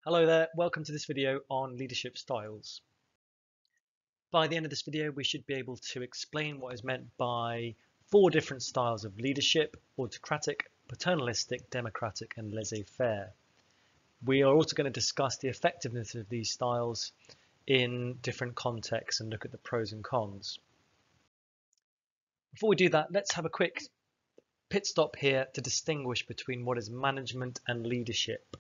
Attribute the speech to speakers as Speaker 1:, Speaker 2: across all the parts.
Speaker 1: Hello there, welcome to this video on leadership styles. By the end of this video, we should be able to explain what is meant by 4 different styles of leadership: autocratic, paternalistic, democratic, and laissez-faire. We are also going to discuss the effectiveness of these styles in different contexts and look at the pros and cons. Before we do that, let's have a quick pit stop here to distinguish between what is management and leadership.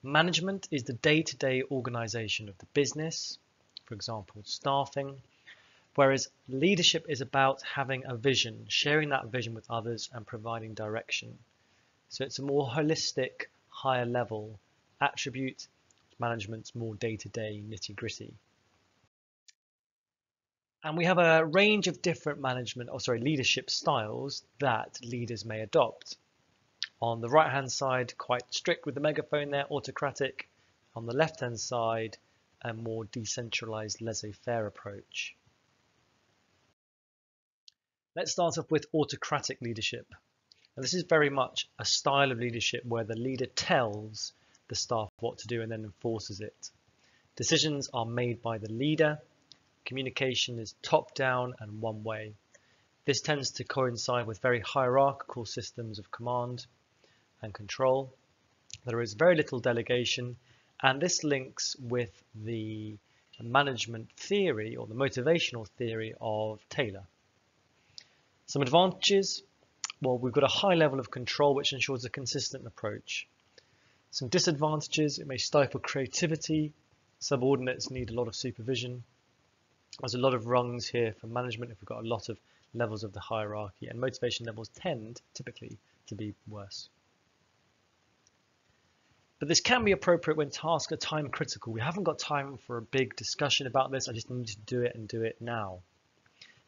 Speaker 1: Management is the day-to-day organization of the business, for example, staffing, whereas leadership is about having a vision, sharing that vision with others and providing direction. So it's a more holistic, higher level attribute. Management's more day-to-day nitty-gritty. And we have a range of different leadership styles that leaders may adopt. On the right-hand side, quite strict with the megaphone there, autocratic. On the left-hand side, a more decentralized laissez-faire approach. Let's start off with autocratic leadership. Now, this is very much a style of leadership where the leader tells the staff what to do and then enforces it. Decisions are made by the leader. Communication is top-down and one way. This tends to coincide with very hierarchical systems of command and control. There is very little delegation, and this links with the management theory or the motivational theory of Taylor. Some advantages: well, we've got a high level of control which ensures a consistent approach. Some disadvantages: it may stifle creativity. Subordinates need a lot of supervision. There's a lot of rungs here for management if we've got a lot of levels of the hierarchy, and motivation levels tend typically to be worse. But this can be appropriate when tasks are time critical. We haven't got time for a big discussion about this. I just need to do it and do it now.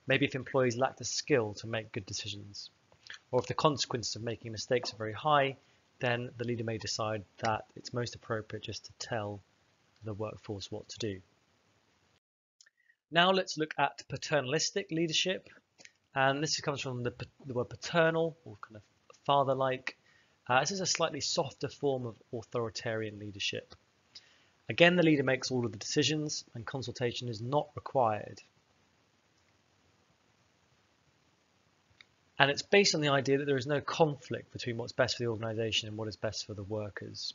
Speaker 1: Maybe if employees lack the skill to make good decisions, or if the consequences of making mistakes are very high, then the leader may decide that it's most appropriate just to tell the workforce what to do. Now let's look at paternalistic leadership. And this comes from the word paternal, or kind of father-like. This is a slightly softer form of authoritarian leadership. Again, the leader makes all of the decisions and consultation is not required. And it's based on the idea that there is no conflict between what's best for the organization and what is best for the workers.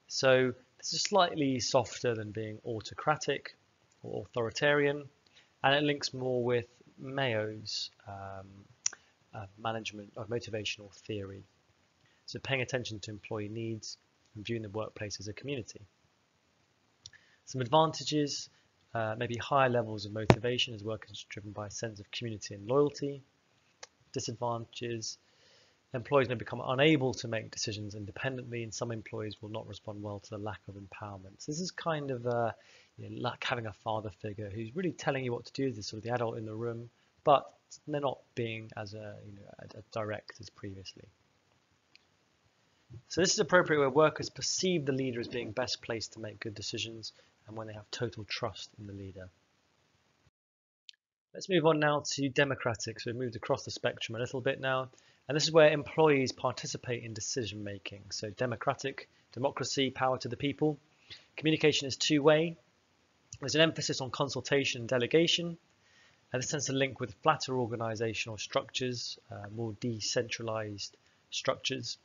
Speaker 1: So this is slightly softer than being autocratic or authoritarian, and it links more with Mayo's management of motivational theory. So paying attention to employee needs and viewing the workplace as a community. Some advantages: maybe higher levels of motivation as work is driven by a sense of community and loyalty. Disadvantages: employees may become unable to make decisions independently, and some employees will not respond well to the lack of empowerment. So this is kind of like having a father figure who's really telling you what to do. This sort of the adult in the room, but they're not being as direct as previously. So this is appropriate where workers perceive the leader as being best placed to make good decisions and when they have total trust in the leader. Let's move on now to democratic. So we've moved across the spectrum a little bit now. And this is where employees participate in decision making. So democratic, democracy, power to the people. Communication is two-way. There's an emphasis on consultation and delegation. And this tends to link with flatter organizational structures, more decentralized structures.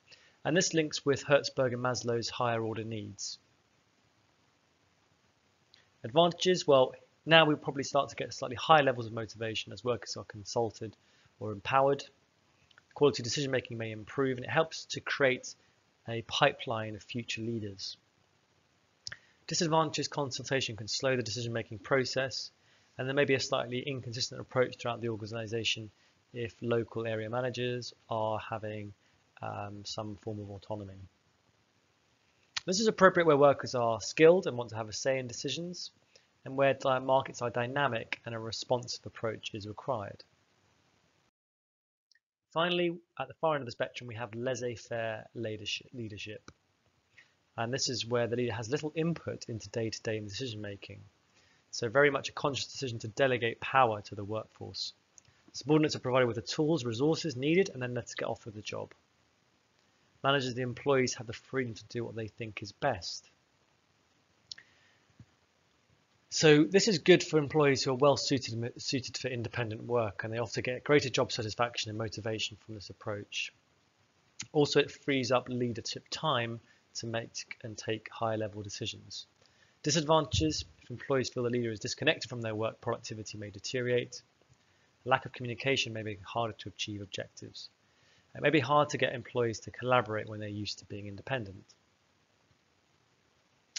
Speaker 1: And this links with Herzberg and Maslow's higher order needs. Advantages: well, now we probably start to get slightly higher levels of motivation as workers are consulted or empowered. Quality decision making may improve, and it helps to create a pipeline of future leaders. Disadvantages: consultation can slow the decision making process, and there may be a slightly inconsistent approach throughout the organization if local area managers are having some form of autonomy. This is appropriate where workers are skilled and want to have a say in decisions, and where markets are dynamic and a responsive approach is required. Finally, at the far end of the spectrum, we have laissez-faire leadership. And this is where the leader has little input into day-to-day decision making. So very much a conscious decision to delegate power to the workforce. Subordinates are provided with the tools, resources needed, and then let's get off with the job. Managers, the employees, have the freedom to do what they think is best. So this is good for employees who are well suited for independent work, and they often get greater job satisfaction and motivation from this approach. Also, it frees up leadership time to make and take higher level decisions. Disadvantages: if employees feel the leader is disconnected from their work, productivity may deteriorate. Lack of communication may make it harder to achieve objectives. It may be hard to get employees to collaborate when they're used to being independent.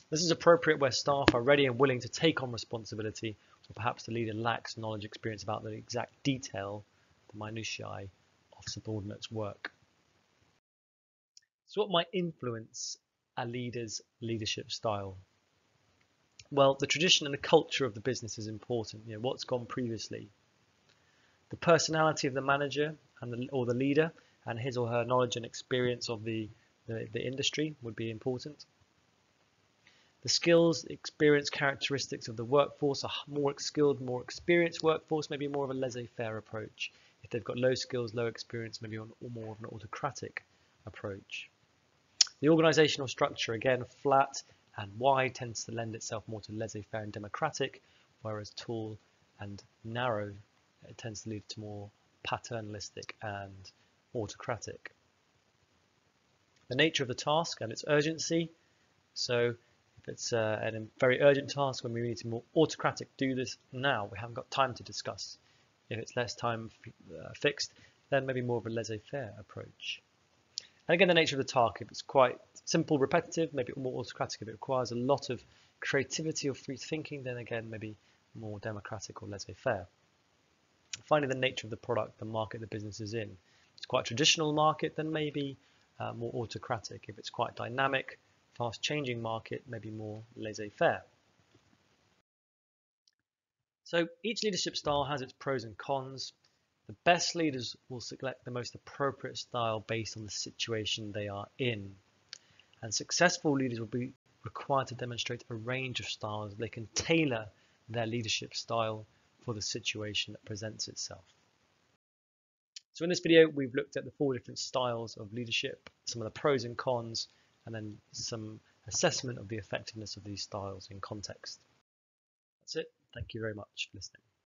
Speaker 1: This is appropriate where staff are ready and willing to take on responsibility, or perhaps the leader lacks knowledge or experience about the exact detail, the minutiae of subordinates' work. So what might influence a leader's leadership style? Well, the tradition and the culture of the business is important. What's gone previously. The personality of the manager or the leader and his or her knowledge and experience of the industry would be important. The skills, experience, characteristics of the workforce. A more skilled, more experienced workforce, maybe more of a laissez-faire approach. If they've got low skills, low experience, maybe more of an autocratic approach. The organizational structure, again, flat and wide, tends to lend itself more to laissez-faire and democratic, whereas tall and narrow, it tends to lead to more paternalistic and autocratic. The nature of the task and its urgency. So if it's a very urgent task when we need to more autocratic, do this now, we haven't got time to discuss. If it's less time fixed, then maybe more of a laissez-faire approach. And again, the nature of the task, if it's quite simple, repetitive, maybe more autocratic. If it requires a lot of creativity or free thinking, then again, maybe more democratic or laissez-faire. Finally, the nature of the product, the market the business is in. If it's quite a traditional market, then maybe more autocratic. If it's quite dynamic, fast-changing market, maybe more laissez-faire. So each leadership style has its pros and cons. The best leaders will select the most appropriate style based on the situation they are in. And successful leaders will be required to demonstrate a range of styles. They can tailor their leadership style for the situation that presents itself. So in this video, we've looked at the 4 different styles of leadership, some of the pros and cons, and then some assessment of the effectiveness of these styles in context. That's it. Thank you very much for listening.